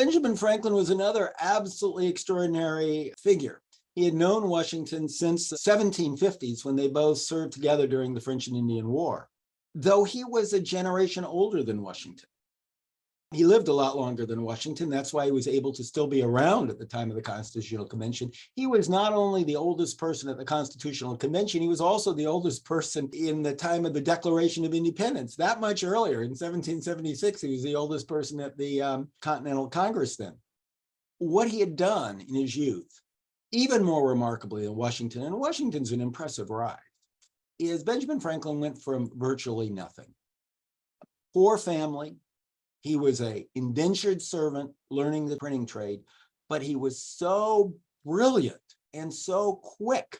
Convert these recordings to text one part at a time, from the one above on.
Benjamin Franklin was another absolutely extraordinary figure. He had known Washington since the 1750s when they both served together during the French and Indian War, though he was a generation older than Washington. He lived a lot longer than Washington. That's why he was able to still be around at the time of the Constitutional Convention. He was not only the oldest person at the Constitutional Convention, he was also the oldest person in the time of the Declaration of Independence. That much earlier, in 1776, he was the oldest person at the Continental Congress then. What he had done in his youth, even more remarkably than Washington, and Washington's an impressive ride, is Benjamin Franklin went from virtually nothing. Poor family. He was an indentured servant learning the printing trade, but he was so brilliant and so quick.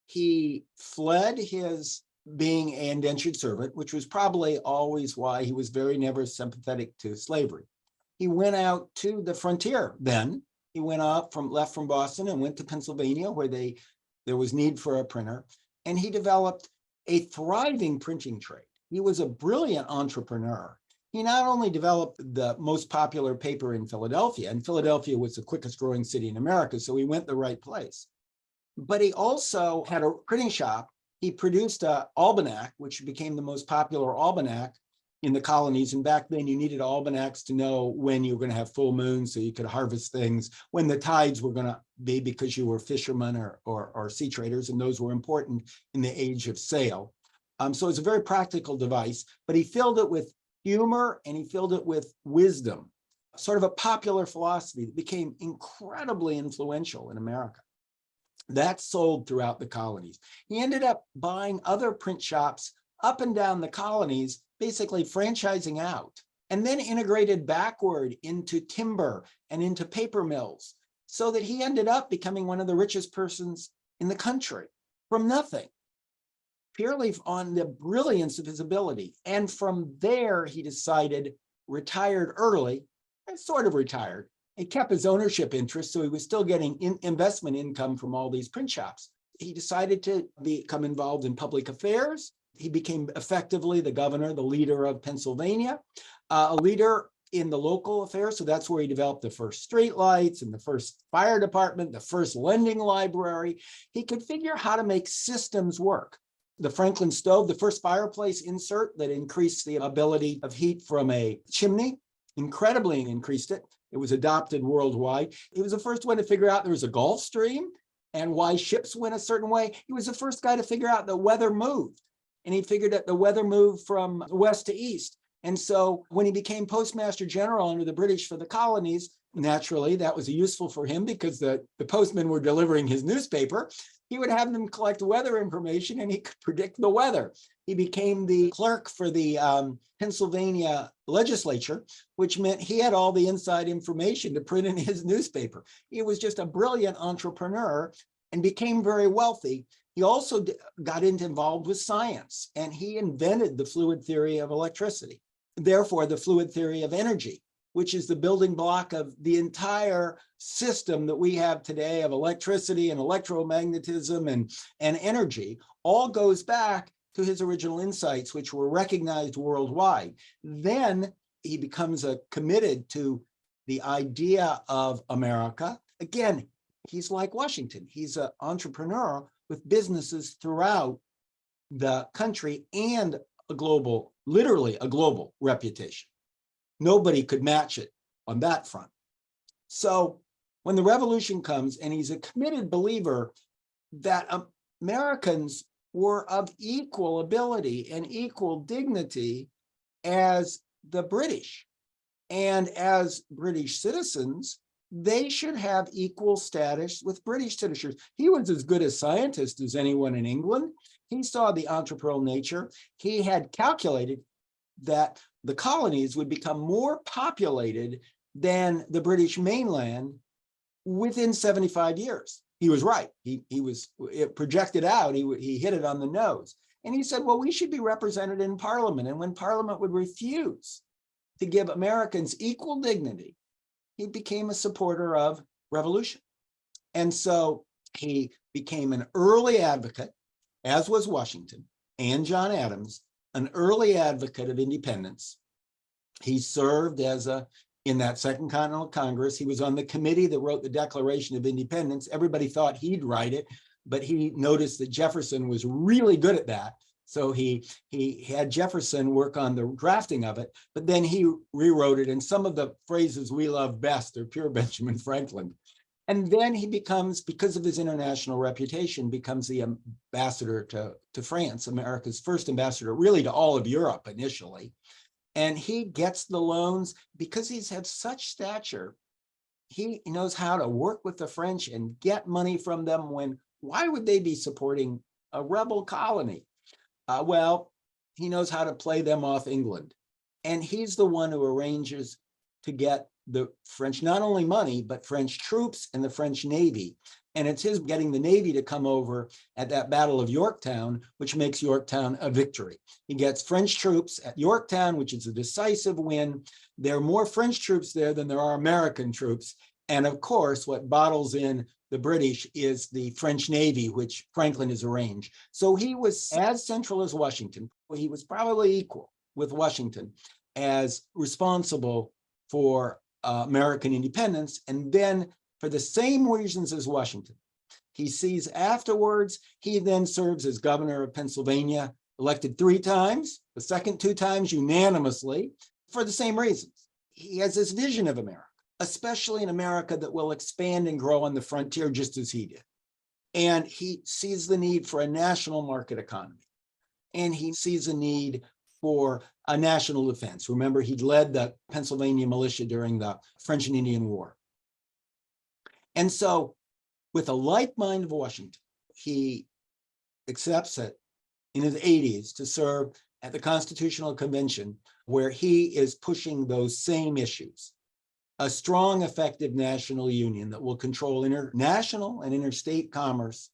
He fled his being an indentured servant, which was probably always why he was never sympathetic to slavery. He went out to the frontier then. He went out left from Boston and went to Pennsylvania where there was need for a printer, and he developed a thriving printing trade. He was a brilliant entrepreneur. He not only developed the most popular paper in Philadelphia, and Philadelphia was the quickest growing city in America, so he went the right place, but he also had a printing shop. He produced an almanac, which became the most popular almanac in the colonies. And back then you needed almanacs to know when you were going to have full moons so you could harvest things, when the tides were going to be, because you were fishermen or sea traders, and those were important in the age of sail. So it's a very practical device, but he filled it with humor and he filled it with wisdom, sort of a popular philosophy that became incredibly influential in America. That sold throughout the colonies. He ended up buying other print shops up and down the colonies, basically franchising out, and then integrated backward into timber and into paper mills, so that he ended up becoming one of the richest persons in the country from nothing, purely on the brilliance of his ability. And from there, he retired early, and sort of retired. He kept his ownership interest, so he was still getting investment income from all these print shops. He decided to become involved in public affairs. He became effectively the governor, the leader of Pennsylvania, a leader in the local affairs. So that's where he developed the first street lights and the first fire department, the first lending library. He could figure how to make systems work. The Franklin stove, the first fireplace insert that increased the ability of heat from a chimney, incredibly increased it. It was adopted worldwide. He was the first one to figure out there was a Gulf Stream and why ships went a certain way. He was the first guy to figure out the weather moved. And he figured that the weather moved from west to east. And so when he became Postmaster General under the British for the colonies, naturally, that was useful for him because the postmen were delivering his newspaper. He would have them collect weather information and he could predict the weather. He became the clerk for the Pennsylvania legislature, which meant he had all the inside information to print in his newspaper. He was just a brilliant entrepreneur and became very wealthy. He also got involved with science, and he invented the fluid theory of electricity, therefore the fluid theory of energy, which is the building block of the entire system that we have today of electricity and electromagnetism and energy, all goes back to his original insights, which were recognized worldwide. Then he becomes committed to the idea of America. Again, he's like Washington. He's an entrepreneur with businesses throughout the country and literally a global reputation. Nobody could match it on that front. So when the revolution comes, and he's a committed believer that Americans were of equal ability and equal dignity as the British, and as British citizens, they should have equal status with British citizens. He was as good a scientist as anyone in England. He saw the entrepreneurial nature. He had calculated that the colonies would become more populated than the British mainland within 75 years. He was right. He was projected out. He hit it on the nose. And he said, well, we should be represented in Parliament. And when Parliament would refuse to give Americans equal dignity, he became a supporter of revolution. And so he became an early advocate, as was Washington and John Adams, an early advocate of independence. He served as a in that Second Continental Congress. He was on the committee that wrote the Declaration of Independence. Everybody thought he'd write it, but he noticed that Jefferson was really good at that. So he had Jefferson work on the drafting of it, but then he rewrote it. And some of the phrases we love best are pure Benjamin Franklin. And then he becomes, because of his international reputation, becomes the ambassador to France, America's first ambassador, really to all of Europe initially. And he gets the loans because he's had such stature. He knows how to work with the French and get money from them when, why would they be supporting a rebel colony? Well, he knows how to play them off England. And he's the one who arranges to get the French, not only money, but French troops and the French Navy. And it's his getting the Navy to come over at that Battle of Yorktown, which makes Yorktown a victory. He gets French troops at Yorktown, which is a decisive win. There are more French troops there than there are American troops. And of course, what bottles in the British is the French Navy, which Franklin has arranged. So he was as central as Washington. He was probably equal with Washington as responsible for American independence. And then for the same reasons as Washington, he sees afterwards, he then serves as governor of Pennsylvania, elected 3 times, the second 2 times unanimously, for the same reasons. He has this vision of America, especially in America that will expand and grow on the frontier just as he did. And he sees the need for a national market economy. And he sees a need for a national defense. Remember, he'd led the Pennsylvania militia during the French and Indian War. And so with a like mind of Washington, he accepts it in his 80s to serve at the Constitutional Convention, where he is pushing those same issues. A strong, effective national union that will control international and interstate commerce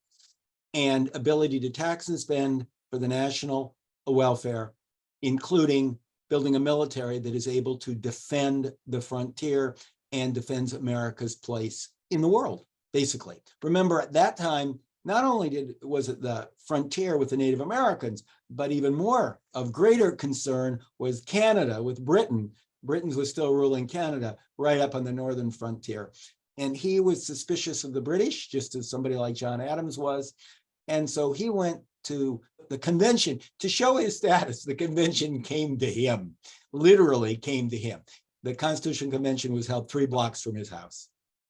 and ability to tax and spend for the national welfare, including building a military that is able to defend the frontier and defends America's place in the world, basically. Remember, at that time, not only was it the frontier with the Native Americans, but even more of greater concern was Canada with Britain. Britain was still ruling Canada right up on the northern frontier. And he was suspicious of the British, just as somebody like John Adams was. And so he went to the convention to show his status. The convention came to him, literally came to him. The Constitutional Convention was held 3 blocks from his house.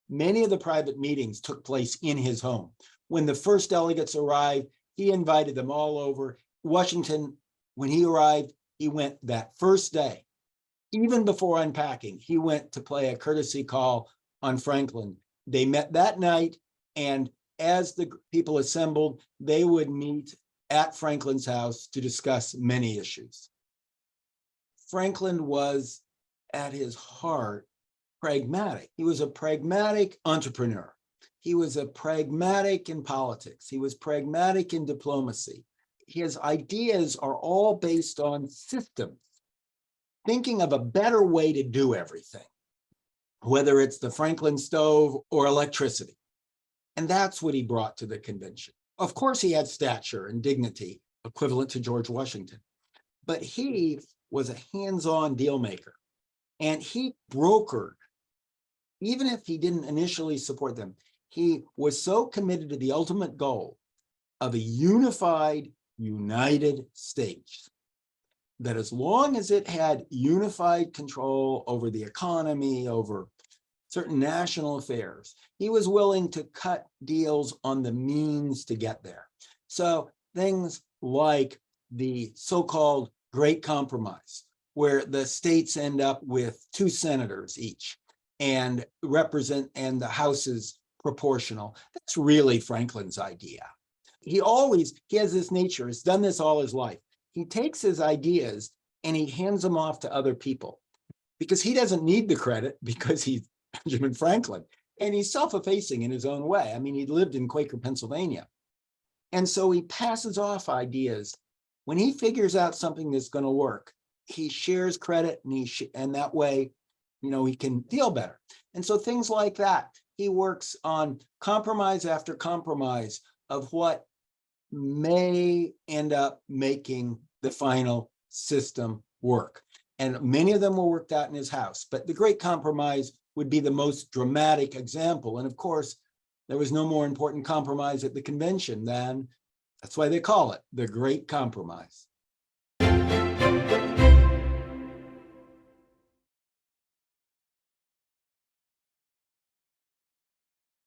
Many of the private meetings took place in his home. When the first delegates arrived, he invited them all over. Washington, when he arrived, he went that first day. Even before unpacking, he went to play a courtesy call on Franklin. They met that night, and as the people assembled, they would meet at Franklin's house to discuss many issues. Franklin was, at his heart, pragmatic. He was a pragmatic entrepreneur. He was a pragmatic in politics. He was pragmatic in diplomacy. His ideas are all based on systems, thinking of a better way to do everything, whether it's the Franklin stove or electricity. And that's what he brought to the convention. Of course, he had stature and dignity equivalent to George Washington, but he was a hands-on deal maker. And he brokered, even if he didn't initially support them, he was so committed to the ultimate goal of a unified, United States, that as long as it had unified control over the economy, over certain national affairs, he was willing to cut deals on the means to get there. So things like the so-called Great Compromise, where the states end up with 2 senators each and the House is proportional. That's really Franklin's idea. He has this nature, has done this all his life. He takes his ideas and he hands them off to other people because he doesn't need the credit because he's Benjamin Franklin and he's self-effacing in his own way. I mean, he lived in Quaker, Pennsylvania. And so he passes off ideas. When he figures out something that's going to work, he shares credit and that way, he can feel better. And so things like that, he works on compromise after compromise of what may end up making the final system work. And many of them were worked out in his house. But the Great Compromise would be the most dramatic example. And of course, there was no more important compromise at the convention than, that's why they call it the Great Compromise.